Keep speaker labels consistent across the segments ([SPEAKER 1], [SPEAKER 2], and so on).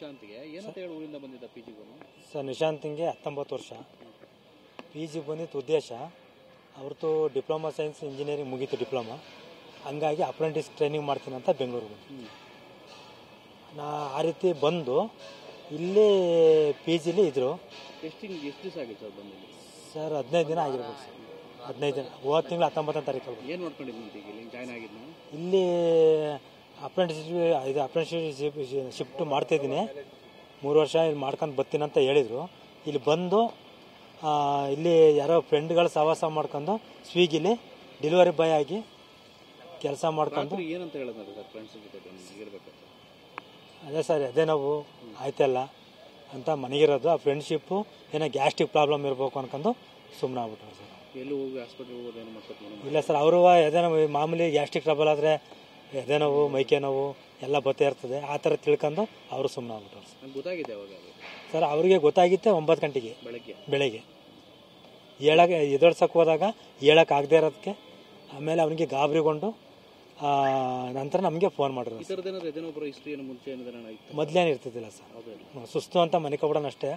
[SPEAKER 1] ನಿಶಾಂತ್ಗೆ ಏನಂತ ಹೇಳಿ ಊರಿಂದ ಬಂದಿದ್ದ ಪಿ ಜಿ
[SPEAKER 2] ಸರ್ ನಿಶಾಂತ್ಗೆ 19 ವರ್ಷ ಪಿ ಜಿ ಬಂದಿದ್ದು ಉದ್ದೇಶ ಅವ್ರದ್ದು ಡಿಪ್ಲೊಮಾ ಸೈನ್ಸ್ ಇಂಜಿನಿಯರಿಂಗ್ ಮುಗೀತು ಡಿಪ್ಲೊಮಾ ಹಂಗಾಗಿ ಅಪ್ರೆಂಟಿಸ್ ಟ್ರೈನಿಂಗ್ ಮಾಡ್ತೀನಿ ಅಂತ ಬೆಂಗಳೂರಿಗೆ ನಾ ಆ ರೀತಿ ಬಂದು ಇಲ್ಲಿ ಪಿ ಜಿಲಿ ಇದ್ರು.
[SPEAKER 1] ಟೆಸ್ಟಿಂಗ್ ಎಷ್ಟು ದಿವಸ ಆಗಿತ್ತು ಸರ್ ಬಂದಿದ್ದು?
[SPEAKER 2] ಸರ್ 15 ದಿನ ಆಗಿರ್ಬೋದು ಸರ್. 15 ದಿನ ಹೋದ ತಿಂಗಳು 19ನೇ ತಾರೀಕು.
[SPEAKER 1] ಏನು ಮಾಡ್ಕೊಂಡಿದ್ದೀನಿ ಇಲ್ಲಿ ಜಾಯ್ನ್ ಆಗಿದ್ದು?
[SPEAKER 2] ಇಲ್ಲಿ ಅಪ್ರೆಂಟಿಸ್ಶಿಪ್ ಶಿಫ್ಟ್ ಮಾಡ್ತಾಯಿದ್ದೀನಿ, 3 ವರ್ಷ ಇಲ್ಲಿ ಮಾಡ್ಕೊಂಡು ಬರ್ತೀನಿ ಅಂತ ಹೇಳಿದರು. ಇಲ್ಲಿ ಬಂದು ಇಲ್ಲಿ ಯಾರೋ ಫ್ರೆಂಡ್ಗಳ ಸಹವಾಸ ಮಾಡ್ಕೊಂಡು ಸ್ವಿಗ್ಗಿಲಿ ಡೆಲಿವರಿ ಬಾಯ್ ಆಗಿ ಕೆಲಸ ಮಾಡ್ಕೊಂಡು.
[SPEAKER 1] ಏನಂತ ಹೇಳಿದ್ರೆ ಸರ್ ಫ್ರೆಂಡ್ಸ್ ಜೊತೆ ಇರಬೇಕು?
[SPEAKER 2] ಅದೇ ಸರ್ ಅದೇ ನೋವು ಆಯ್ತಲ್ಲ ಅಂತ ಮನೆಗಿರೋದು. ಆ ಫ್ರೆಂಡ್ಶಿಪ್ಪು ಏನೋ ಗ್ಯಾಸ್ಟ್ರಿಕ್ ಪ್ರಾಬ್ಲಮ್ ಇರಬೇಕು ಅನ್ಕೊಂಡು ಸುಮ್ಮನೆ ಆಗ್ಬಿಟ್ರು ಸರ್.
[SPEAKER 1] ಎಲ್ಲಿ ಹೋಗಿ ಹಾಸ್ಪಿಟ್ಲಿಗೆ ಹೋಗೋದೇನು ಮಾಡ್ತಾರೆ?
[SPEAKER 2] ಇಲ್ಲ ಸರ್, ಅವರು ಎದೆ ನೋವು ಮಾಮೂಲಿ ಗ್ಯಾಸ್ಟ್ರಿಕ್ ಟ್ರಬಲ್ ಆದರೆ ಎದೆ ನೋವು ಮೈಕೆ ನೋವು ಎಲ್ಲ ಬತ್ತೇ ಇರ್ತದೆ, ಆ ಥರ ತಿಳ್ಕೊಂಡು ಅವರು ಸುಮ್ಮನೆ ಆಗ್ಬಿಟ್ರು ಸರ್.
[SPEAKER 1] ಗೊತ್ತಾಗಿದೆ ಅವಾಗ
[SPEAKER 2] ಸರ್? ಅವರಿಗೆ ಗೊತ್ತಾಗಿತ್ತೆ 9 ಗಂಟೆಗೆ ಬೆಳಗ್ಗೆ ಎದೊಡ್ಸಕ್ಕೆ ಹೋದಾಗ ಹೇಳಕ್ಕೆ ಆಗದೆ ಇರೋದಕ್ಕೆ ಆಮೇಲೆ ಅವನಿಗೆ ಗಾಬರಿಗೊಂಡು ನಂತರ ನಮಗೆ ಫೋನ್ ಮಾಡಿದ್ರು. ಮೊದಲೇನು ಇರ್ತಿದ್ದಿಲ್ಲ ಸರ್, ಸುಸ್ತು ಅಂತ ಮನೆ ಕೊಬಿಡೋಣ ಅಷ್ಟೇ,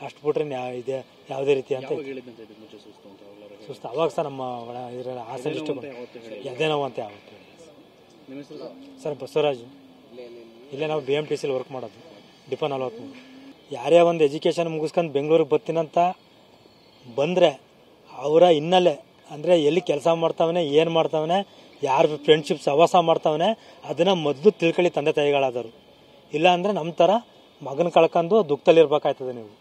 [SPEAKER 2] ಅಷ್ಟು ಬಿಟ್ರೆ ಇದೆ ಯಾವುದೇ ರೀತಿ ಅಂತ ಸುಸ್ತು. ಅವಾಗ ಸರ್ ನಮ್ಮ ಹಾಸನ ಡಿಸ್ಟ್ರಿಕ್ಟ್ ಎದೆ ನೋವು ಅಂತ ಯಾವತ್ತು ಸರ್. ಬಸವರಾಜು, ಇಲ್ಲೇ ನಾವು BMTCಲಿ ವರ್ಕ್ ಮಾಡೋದು, ಡಿಪೋ 43. ಯಾರೇ ಒಂದು ಎಜುಕೇಷನ್ ಮುಗಿಸ್ಕೊಂಡು ಬೆಂಗಳೂರಿಗೆ ಬರ್ತೀನಂತ ಬಂದರೆ ಅವರ ಹಿನ್ನೆಲೆ ಅಂದರೆ ಎಲ್ಲಿ ಕೆಲಸ ಮಾಡ್ತಾವನೆ, ಏನು ಮಾಡ್ತಾವನೆ, ಯಾರು ಫ್ರೆಂಡ್ಶಿಪ್ ಸಹವಾಸ ಮಾಡ್ತಾವನೆ ಅದನ್ನು ಮೊದಲು ತಿಳ್ಕೊಳ್ಳಿ ತಂದೆ ತಾಯಿಗಳಾದರು. ಇಲ್ಲ ಅಂದರೆ ನಮ್ಮ ಥರ ಮಗನ ಕಳ್ಕೊಂಡು ದುಃಖದಲ್ಲಿರ್ಬೇಕಾಯ್ತದೆ ನೀವು.